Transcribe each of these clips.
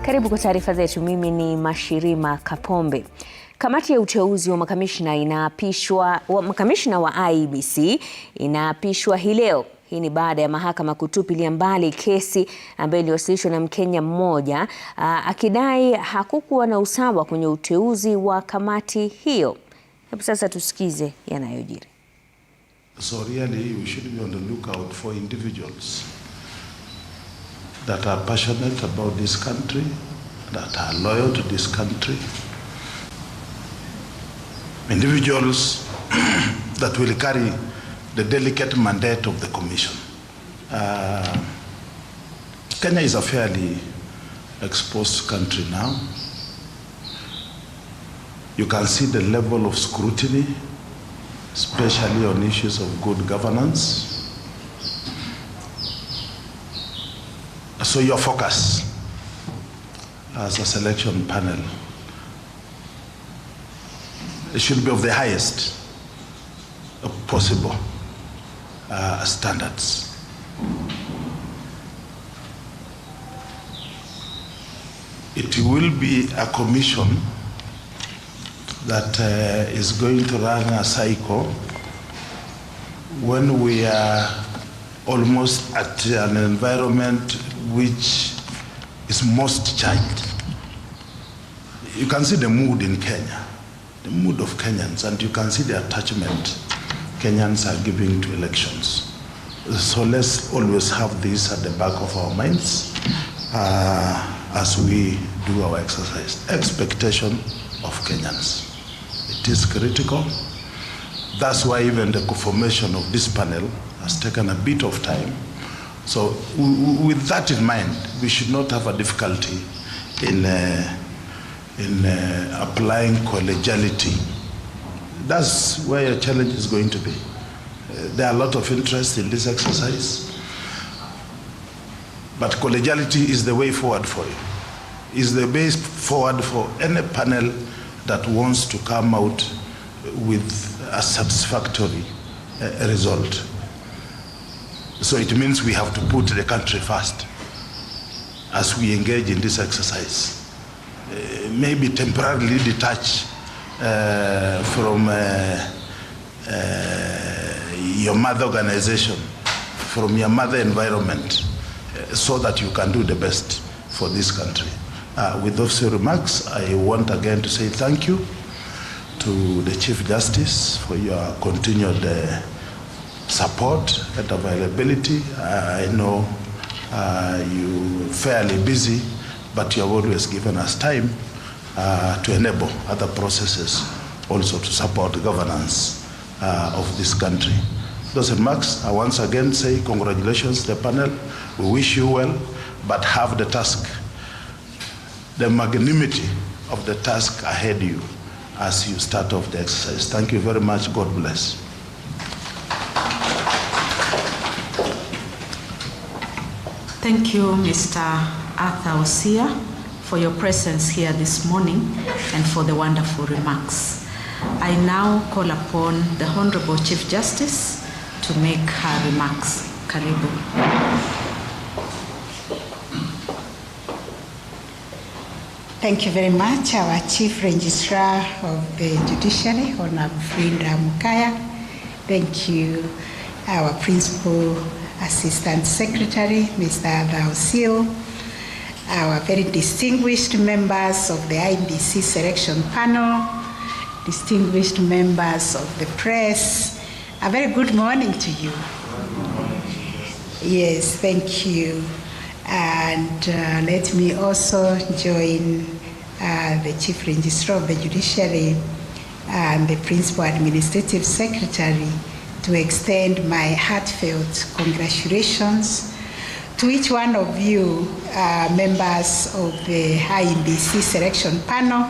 Karibu kwa taarifa zetu. Mimi ni Mashirima Kapombe. Kamati ya uteuzi wa makamishna wa IEBC inaapishwa hii leo. Hii ni baada ya mahakama kutupilia mbali kesi ambayo iliwasilishwa na Mkenya mmoja akidai hakukuwa na usawa kwenye uteuzi wa kamati hiyo. Hebu sasa tusikize yanayojiri. So really we should be on the lookout for individuals that are passionate about this country, that are loyal to this country, individuals that will carry the delicate mandate of the commission. Kenya is a fairly exposed country now. You can see the level of scrutiny, especially on issues of good governance. So your focus as a selection panel, it should be of the highest possible standards. It will be a commission that is going to run a cycle when we are almost at an environment which is most charged. You can see the mood in Kenya, the mood of Kenyans, and you can see the attachment Kenyans are giving to elections. So let's always have this at the back of our minds as we do our exercise. Expectation of Kenyans. It is critical. That's why even the formation of this panel has taken a bit of time. So with that in mind, we should not have a difficulty in applying collegiality. That's where your challenge is going to be. There are a lot of interest in this exercise, but collegiality is the way forward for you. Is the way forward for any panel that wants to come out with a satisfactory result. So it means we have to put the country first as we engage in this exercise. Maybe temporarily detach from your mother organization, from your mother environment, so that you can do the best for this country. With those remarks, I want again to say thank you to the Chief Justice for your continued support and availability. I know you're fairly busy, but you have always given us time to enable other processes also to support the governance of this country. Those remarks, I once again say congratulations to the panel. We wish you well, but have the task, the magnanimity of the task ahead of you as you start off the exercise. Thank you very much. God bless. Thank you, Mr. Arthur Osia, for your presence here this morning and for the wonderful remarks. I now call upon the Honorable Chief Justice to make her remarks. Karibu. Thank you very much, our Chief Registrar of the Judiciary, Honorable Frida Mukaya. Thank you, our Principal Assistant Secretary, Mr. Arthur Osia, our very distinguished members of the IEBC selection panel, distinguished members of the press, a very good morning to you. Yes, thank you. And let me also join the Chief Registrar of the Judiciary and the Principal Administrative Secretary to extend my heartfelt congratulations to each one of you, members of the IEBC selection panel,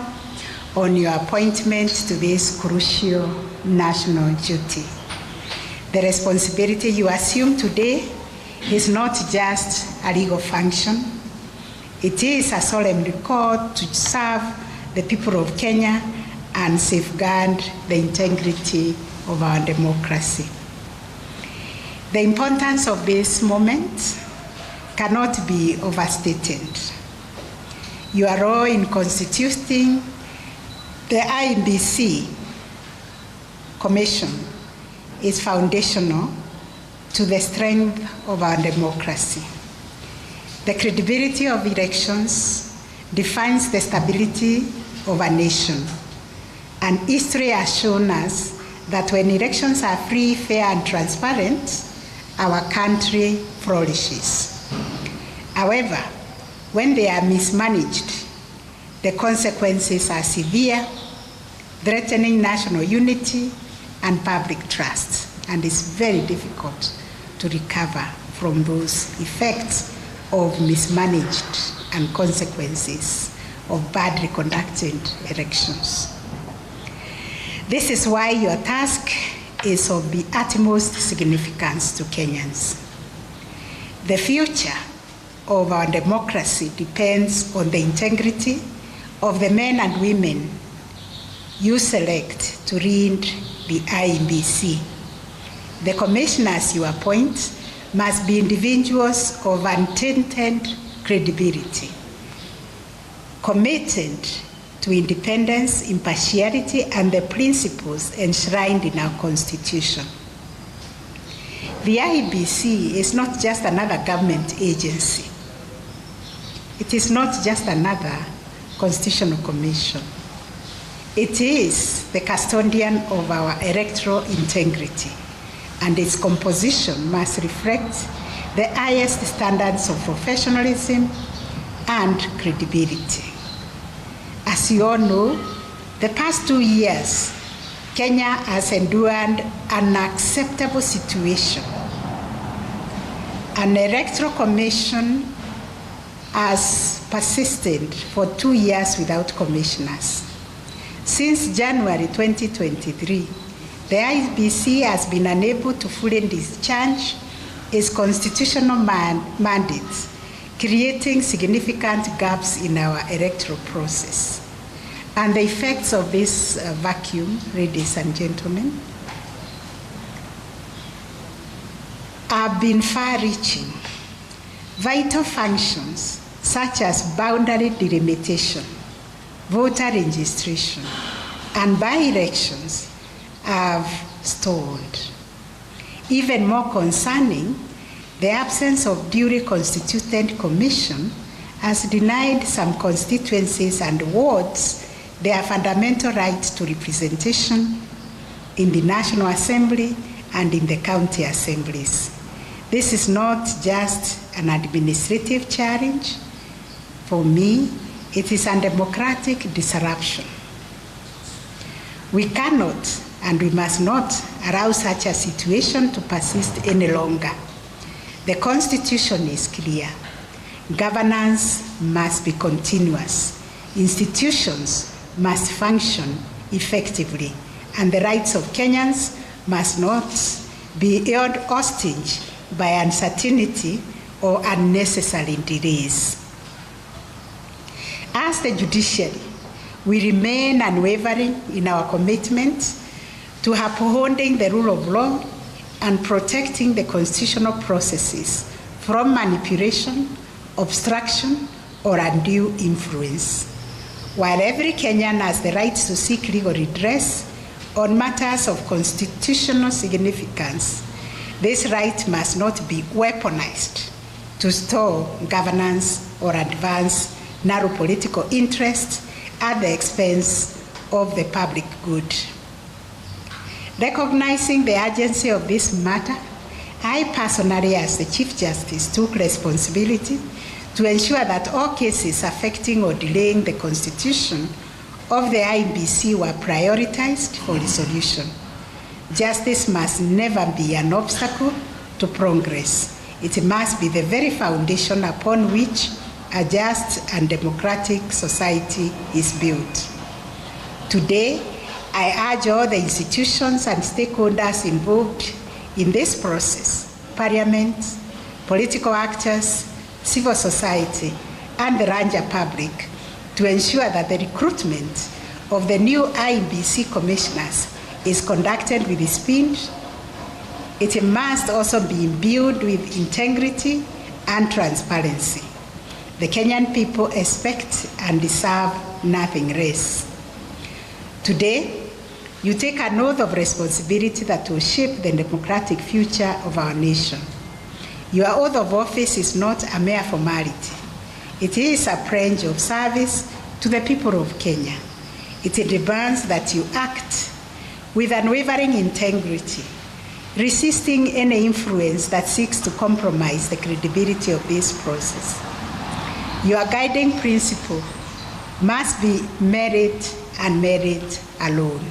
on your appointment to this crucial national duty. The responsibility you assume today is not just a legal function. It is a solemn call to serve the people of Kenya and safeguard the integrity of our democracy. The importance of this moment cannot be overstated. your role in constituting the IEBC Commission is foundational to the strength of our democracy. The credibility of elections defines the stability of a nation, and history has shown us that when elections are free, fair, and transparent, our country flourishes. However, when they are mismanaged, the consequences are severe, threatening national unity and public trust, and it's very difficult to recover from those effects of mismanaged and consequences of badly conducted elections. This is why your task is of the utmost significance to Kenyans. The future of our democracy depends on the integrity of the men and women you select to lead the IEBC. The commissioners you appoint must be individuals of untainted credibility, committed to independence, impartiality, and the principles enshrined in our Constitution. The IEBC is not just another government agency. It is not just another constitutional commission. It is the custodian of our electoral integrity, and its composition must reflect the highest standards of professionalism and credibility. As you all know, the past 2 years, Kenya has endured an unacceptable situation. An electoral commission has persisted for 2 years without commissioners. Since January 2023, the IEBC has been unable to fully discharge its constitutional mandate, creating significant gaps in our electoral process. And the effects of this vacuum, ladies and gentlemen, have been far-reaching. Vital functions such as boundary delimitation, voter registration, and by-elections have stalled. Even more concerning, the absence of duly constituted commission has denied some constituencies and wards their fundamental right to representation in the National Assembly and in the county assemblies. This is not just an administrative challenge. For me, it is a democratic disruption. We cannot and we must not allow such a situation to persist any longer. The Constitution is clear. Governance must be continuous. Institutions must function effectively, and the rights of Kenyans must not be held hostage by uncertainty or unnecessary delays. As the judiciary, we remain unwavering in our commitment to upholding the rule of law and protecting the constitutional processes from manipulation, obstruction, or undue influence. While every Kenyan has the right to seek legal redress on matters of constitutional significance, this right must not be weaponized to stall governance or advance narrow political interests at the expense of the public good. Recognizing the urgency of this matter, I personally, as the Chief Justice, took responsibility to ensure that all cases affecting or delaying the constitution of the IEBC were prioritized for resolution. Justice must never be an obstacle to progress. It must be the very foundation upon which a just and democratic society is built. Today, I urge all the institutions and stakeholders involved in this process, Parliament, political actors, civil society, and the larger public, to ensure that the recruitment of the new IEBC commissioners is conducted with speed. It must also be imbued with integrity and transparency. The Kenyan people expect and deserve nothing less. Today, you take an oath of responsibility that will shape the democratic future of our nation. Your oath of office is not a mere formality. It is a pledge of service to the people of Kenya. It demands that you act with unwavering integrity, resisting any influence that seeks to compromise the credibility of this process. Your guiding principle must be merit and merit alone.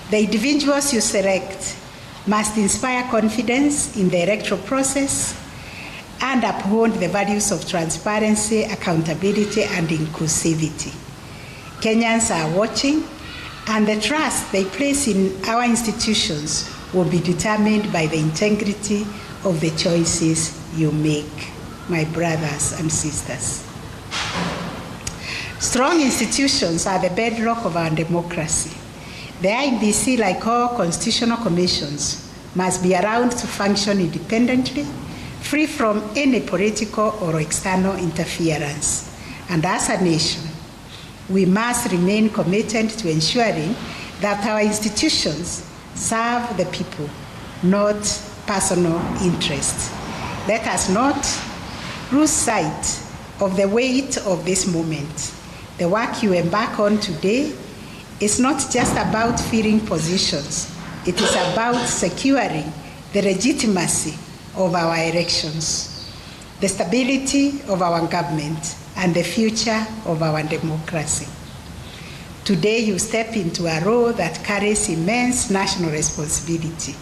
The individuals you select must inspire confidence in the electoral process and uphold the values of transparency, accountability, and inclusivity. Kenyans are watching, and the trust they place in our institutions will be determined by the integrity of the choices you make, my brothers and sisters. Strong institutions are the bedrock of our democracy. The IEBC, like all constitutional commissions, must be around to function independently, free from any political or external interference. And as a nation, we must remain committed to ensuring that our institutions serve the people, not personal interests. Let us not lose sight of the weight of this moment. The work you embark on today is not just about filling positions. It is about securing the legitimacy of our elections, the stability of our government, and the future of our democracy. Today, you step into a role that carries immense national responsibility.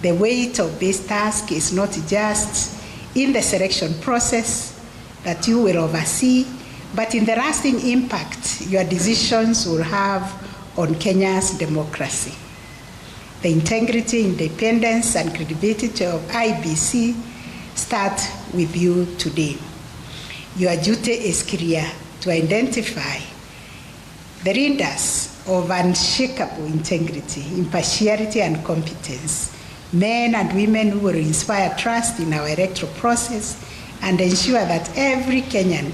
The weight of this task is not just in the selection process that you will oversee, but in the lasting impact your decisions will have on Kenya's democracy. The integrity, independence, and credibility of IEBC start with you today. Your duty is clear: to identify the leaders of unshakable integrity, impartiality, and competence, men and women who will inspire trust in our electoral process and ensure that every Kenyan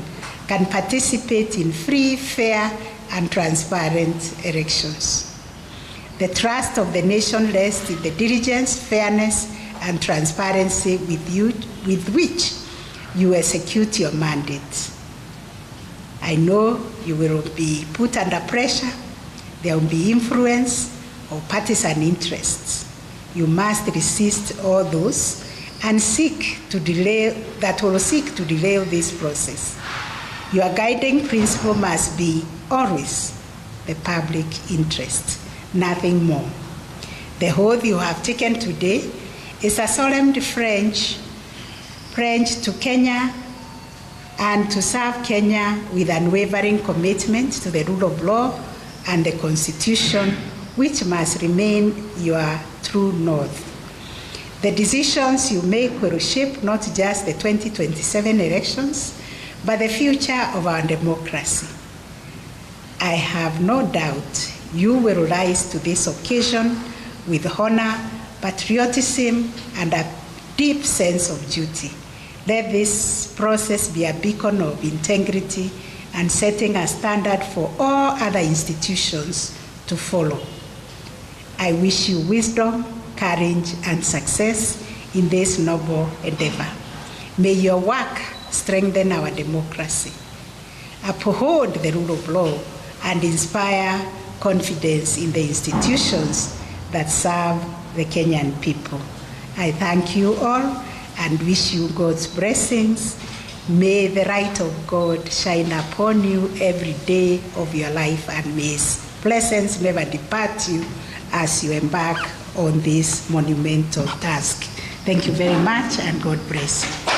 can participate in free, fair, and transparent elections. The trust of the nation rests in the diligence, fairness, and transparency with which you execute your mandate. I know you will be put under pressure. There will be influence or partisan interests. You must resist all those and will seek to delay this process. Your guiding principle must be always the public interest, nothing more. The oath you have taken today is a solemn pledge to Kenya and to serve Kenya with unwavering commitment to the rule of law and the Constitution, which must remain your true north. The decisions you make will shape not just the 2027 elections, but the future of our democracy. I have no doubt you will rise to this occasion with honor, patriotism, and a deep sense of duty. Let this process be a beacon of integrity and setting a standard for all other institutions to follow. I wish you wisdom, courage, and success in this noble endeavor. May your work strengthen our democracy, uphold the rule of law, and inspire confidence in the institutions that serve the Kenyan people. I thank you all and wish you God's blessings. May the light of God shine upon you every day of your life, and may His blessings never depart you as you embark on this monumental task. Thank you very much, and God bless you.